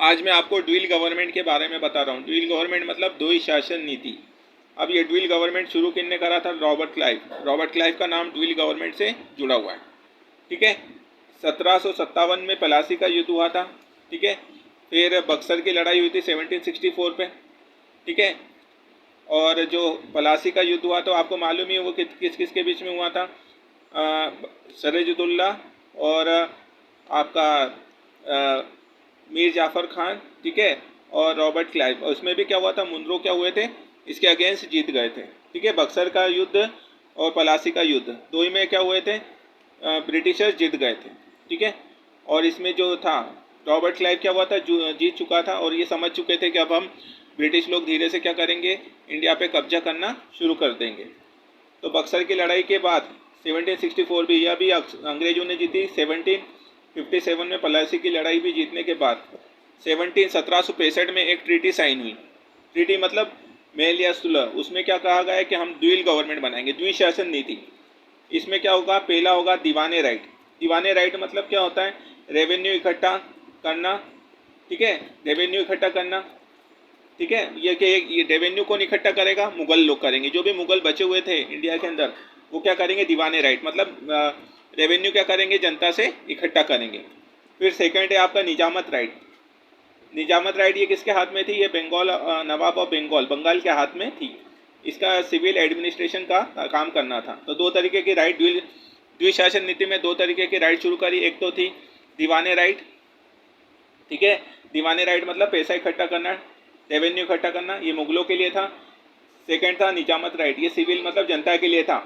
आज मैं आपको ड्यूल गवर्नमेंट के बारे में बता रहा हूँ। ड्यूल गवर्नमेंट मतलब द्वि शासन नीति। अब ये ड्यूल गवर्नमेंट शुरू किसने करा था? Robert Clive. रॉबर्ट क्लाइव का नाम ड्यूल गवर्नमेंट से जुड़ा हुआ है। ठीक है। 1757 में प्लासी का युद्ध हुआ था। ठीक है। फिर बक्सर की लड़ाई हुई थी 1764 पे। ठीक है। और जो प्लासी का युद्ध हुआ तो आपको मालूम ही है वो किस किस के बीच में हुआ था। सिराजुद्दौला और आपका मीर जाफ़र खान। ठीक है। और रॉबर्ट क्लाइव। उसमें भी क्या हुआ था, मुनरो क्या हुए थे, इसके अगेंस्ट जीत गए थे। ठीक है। बक्सर का युद्ध और प्लासी का युद्ध दो ही में क्या हुए थे, ब्रिटिशर्स जीत गए थे। ठीक है। और इसमें जो था रॉबर्ट क्लाइव क्या हुआ था, जीत चुका था और ये समझ चुके थे कि अब हम ब्रिटिश लोग धीरे से क्या करेंगे, इंडिया पे कब्जा करना शुरू कर देंगे। तो बक्सर की लड़ाई के बाद 1764 भी, यह भी अंग्रेजों ने जीती। 1757 में प्लासी की लड़ाई भी जीतने के बाद 1765 में एक ट्रीटी साइन हुई। ट्रीटी मतलब मेल या सुलह। उसमें क्या कहा गया है कि हम ड्यूल गवर्नमेंट बनाएंगे, द्विशासन नीति। इसमें क्या होगा, पहला होगा दीवाने राइट। दीवाने राइट मतलब क्या होता है, रेवेन्यू इकट्ठा करना। ठीक है। रेवेन्यू इकट्ठा करना। ठीक है। ये कि ये रेवेन्यू कौन इकट्ठा करेगा, मुगल लोग करेंगे। जो भी मुगल बचे हुए थे इंडिया के अंदर वो क्या करेंगे, दीवाने राइट मतलब रेवेन्यू क्या करेंगे, जनता से इकट्ठा करेंगे। फिर सेकंड है आपका निजामत राइट। निजामत राइट ये किसके हाथ में थी, ये बंगाल नवाब ऑफ बंगाल के हाथ में थी। इसका सिविल एडमिनिस्ट्रेशन का काम करना था। तो दो तरीके की राइट द्विशासन नीति में दो तरीके की राइट शुरू करी। एक तो थी दीवाने राइट। ठीक है। दीवाने राइट मतलब पैसा इकट्ठा करना, रेवेन्यू इकट्ठा करना, ये मुगलों के लिए था। सेकंड था निजामत राइट, ये सिविल मतलब जनता के लिए था।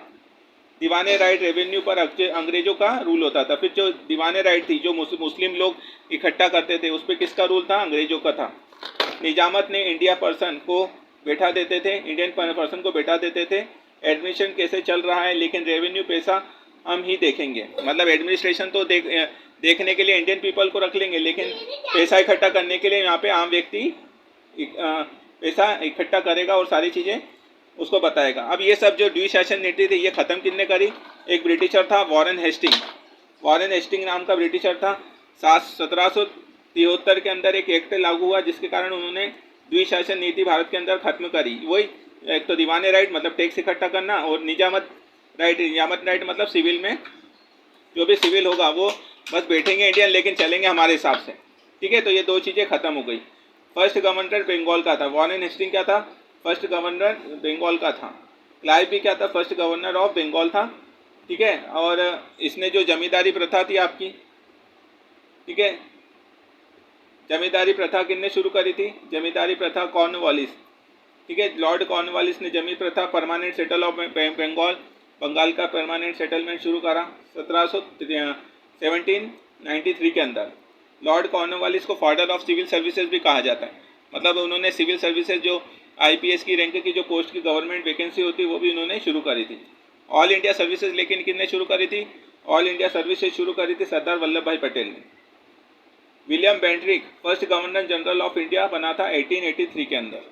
दीवाने राइट रेवेन्यू पर अंग्रेजों का रूल होता था। फिर जो दीवाने राइट थी, जो मुस्लिम लोग इकट्ठा करते थे, उस पर किसका रूल था, अंग्रेजों का था। निजामत ने इंडिया पर्सन को बैठा देते थे, इंडियन पर्सन को बैठा देते थे, एडमिशन कैसे चल रहा है लेकिन रेवेन्यू पैसा हम ही देखेंगे। मतलब एडमिनिस्ट्रेशन तो देखने के लिए इंडियन पीपल को रख लेंगे, लेकिन पैसा इकट्ठा करने के लिए यहाँ पे आम व्यक्ति पैसा इकट्ठा करेगा और सारी चीज़ें उसको बताएगा। अब ये सब जो द्विशासन नीति थी ये ख़त्म किसने करी, एक ब्रिटिशर था वॉरेन हेस्टिंग। वॉरेन हेस्टिंग नाम का ब्रिटिशर था। 1773 के अंदर एक एक्ट लागू हुआ जिसके कारण उन्होंने द्विशासन नीति भारत के अंदर खत्म करी। वही एक तो दीवाने राइट मतलब टैक्स इकट्ठा करना, और निजामत राइट मतलब सिविल में जो भी सिविल होगा वो बस बैठेंगे इंडियन लेकिन चलेंगे हमारे हिसाब से। ठीक है। तो ये दो चीज़ें खत्म हो गई। फर्स्ट गवर्नर बंगाल का था, वॉरेन हेस्टिंग क्या था, फर्स्ट गवर्नर बंगाल का था। क्लाइव भी क्या था, फर्स्ट गवर्नर ऑफ बंगाल था। ठीक है। और इसने जो जमींदारी प्रथा थी आपकी, ठीक है, जमींदारी प्रथा किसने शुरू करी थी, जमींदारी प्रथा कॉर्नवालिस। ठीक है। लॉर्ड कॉर्नवालिस ने जमीन प्रथा परमानेंट सेटल ऑफ बंगाल का परमानेंट सेटलमेंट शुरू करा 1793 के अंदर। लॉर्ड कॉर्नवालिस को फादर ऑफ सिविल सर्विसेज भी कहा जाता है। मतलब उन्होंने सिविल सर्विसेज जो आईपीएस की रैंक की जो पोस्ट की गवर्नमेंट वैकेंसी होती वो भी उन्होंने शुरू करी थी। ऑल इंडिया सर्विसेज लेकिन किसने शुरू करी थी, ऑल इंडिया सर्विसेज शुरू करी थी सरदार वल्लभ भाई पटेल ने। William Bentinck first governor general of India बना था 1883 के अंदर।